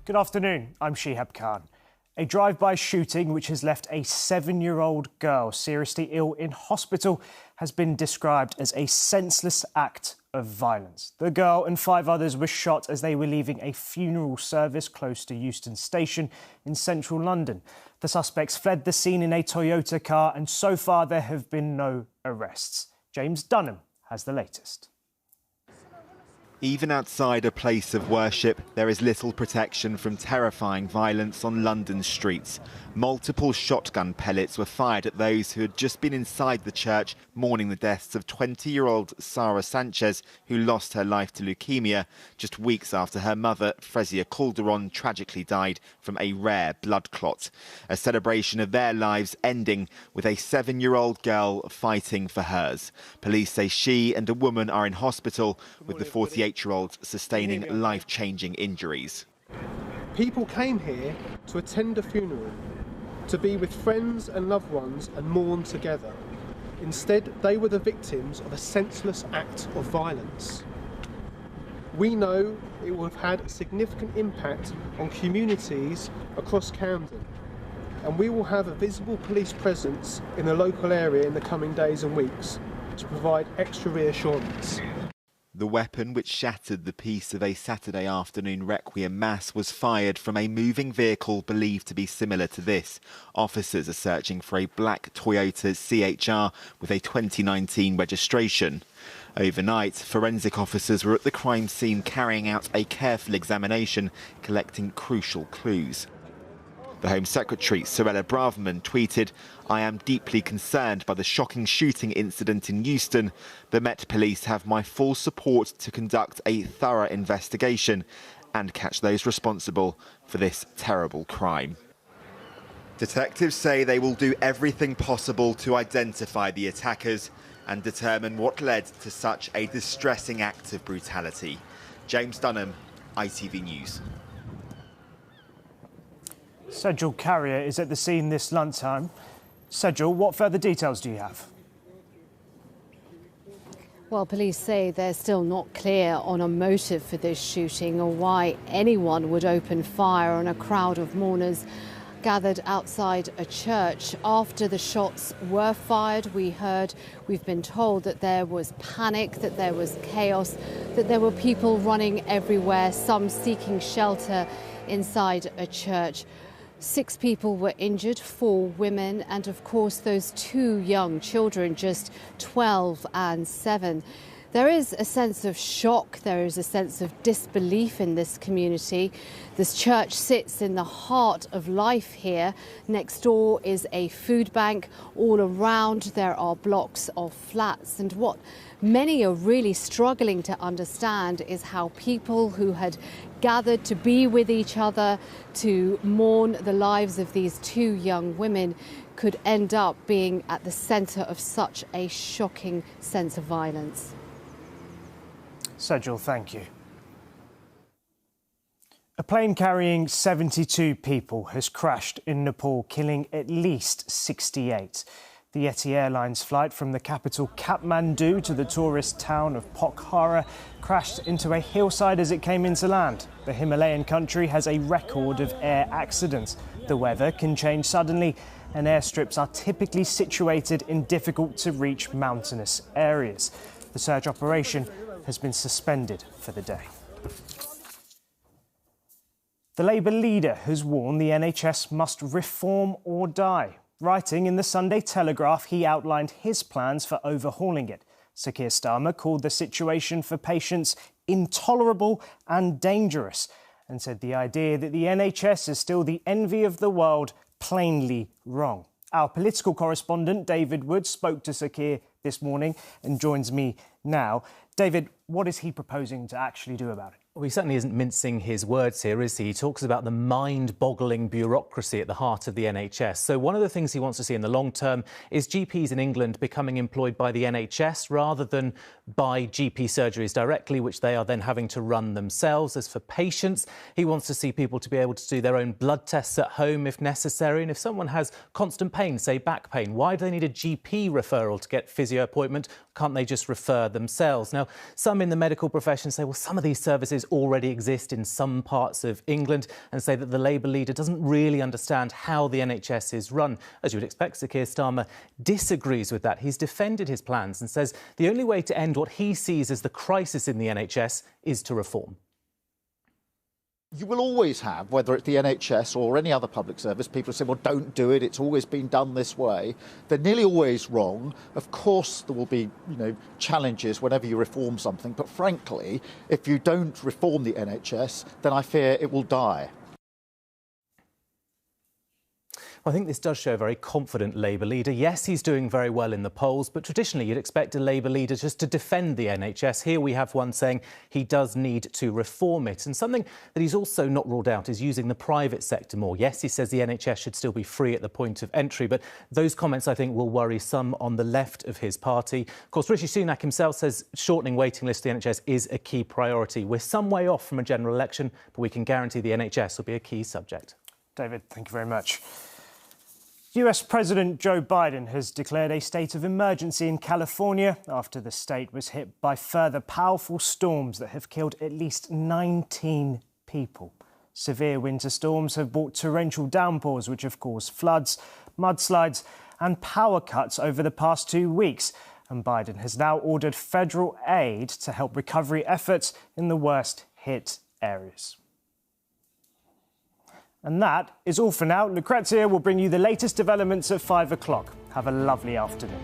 Good afternoon, I'm Shehab Khan. A drive-by shooting which has left a 7-year-old girl seriously ill in hospital has been described as a senseless act of violence. The girl and 5 others were shot as they were leaving a funeral service close to Euston Station in central London. The suspects fled the scene in a Toyota car and so far there have been no arrests. James Dunham has the latest. Even outside a place of worship, there is little protection from terrifying violence on London's streets. Multiple shotgun pellets were fired at those who had just been inside the church mourning the deaths of 20-year-old Sara Sanchez, who lost her life to leukemia just weeks after her mother, Frezia Calderon, tragically died from a rare blood clot. A celebration of their lives ending with a 7-year-old girl fighting for hers. Police say she and a woman are in hospital, with the 48-year-old sustaining life-changing injuries. People came here to attend a funeral, to be with friends and loved ones and mourn together. Instead, they were the victims of a senseless act of violence. We know it will have had a significant impact on communities across Camden, and we will have a visible police presence in the local area in the coming days and weeks to provide extra reassurance. The weapon which shattered the peace of a Saturday afternoon requiem mass was fired from a moving vehicle believed to be similar to this. Officers are searching for a black Toyota CHR with a 2019 registration. Overnight, forensic officers were at the crime scene carrying out a careful examination, collecting crucial clues. The Home Secretary, Sorella Braverman, tweeted, "I am deeply concerned by the shocking shooting incident in Euston. The Met Police have my full support to conduct a thorough investigation and catch those responsible for this terrible crime." Detectives say they will do everything possible to identify the attackers and determine what led to such a distressing act of brutality. James Dunham, ITV News. Sejal Carrier is at the scene this lunchtime. Sejal, what further details do you have? Well, police say they're still not clear on a motive for this shooting or why anyone would open fire on a crowd of mourners gathered outside a church. After the shots were fired, we've been told that there was panic, that there was chaos, that there were people running everywhere, some seeking shelter inside a church. 6 people were injured, 4 women, and of course those 2 young children, just 12 and 7. There is a sense of shock, there is a sense of disbelief in this community. This church sits in the heart of life here. Next door is a food bank. All around there are blocks of flats. And what many are really struggling to understand is how people who had gathered to be with each other, to mourn the lives of these 2 young women, could end up being at the centre of such a shocking sense of violence. Sejal, thank you. A plane carrying 72 people has crashed in Nepal, killing at least 68. The Yeti Airlines flight from the capital Kathmandu to the tourist town of Pokhara crashed into a hillside as it came into land. The Himalayan country has a record of air accidents. The weather can change suddenly, and airstrips are typically situated in difficult-to-reach mountainous areas. The search operation has been suspended for the day. The Labour leader has warned the NHS must reform or die. Writing in the Sunday Telegraph, he outlined his plans for overhauling it. Sir Keir Starmer called the situation for patients intolerable and dangerous and said the idea that the NHS is still the envy of the world plainly wrong. Our political correspondent David Wood spoke to Sir Keir this morning and joins me now. David, what is he proposing to actually do about it? Well, he certainly isn't mincing his words here, is he? He talks about the mind-boggling bureaucracy at the heart of the NHS. So one of the things he wants to see in the long term is GPs in England becoming employed by the NHS rather than by GP surgeries directly, which they are then having to run themselves. As for patients, he wants to see people to be able to do their own blood tests at home if necessary. And if someone has constant pain, say back pain, why do they need a GP referral to get physio appointment? Can't they just refer themselves? Now, some in the medical profession say, well, some of these services NHSs already exist in some parts of England, and say that the Labour leader doesn't really understand how the NHS is run. As you would expect, Sir Keir Starmer disagrees with that. He's defended his plans and says the only way to end what he sees as the crisis in the NHS is to reform. You will always have, whether it's the NHS or any other public service, people say, well, don't do it, it's always been done this way. They're nearly always wrong. Of course, there will be, challenges whenever you reform something. But frankly, if you don't reform the NHS, then I fear it will die. I think this does show a very confident Labour leader. Yes, he's doing very well in the polls, but traditionally you'd expect a Labour leader just to defend the NHS. Here we have one saying he does need to reform it. And something that he's also not ruled out is using the private sector more. Yes, he says the NHS should still be free at the point of entry, but those comments, I think, will worry some on the left of his party. Of course, Rishi Sunak himself says shortening waiting lists for the NHS is a key priority. We're some way off from a general election, but we can guarantee the NHS will be a key subject. David, thank you very much. US President Joe Biden has declared a state of emergency in California after the state was hit by further powerful storms that have killed at least 19 people. Severe winter storms have brought torrential downpours, which have caused floods, mudslides and power cuts over the past 2 weeks. And Biden has now ordered federal aid to help recovery efforts in the worst hit areas. And that is all for now. Lucrezia will bring you the latest developments at 5 o'clock. Have a lovely afternoon.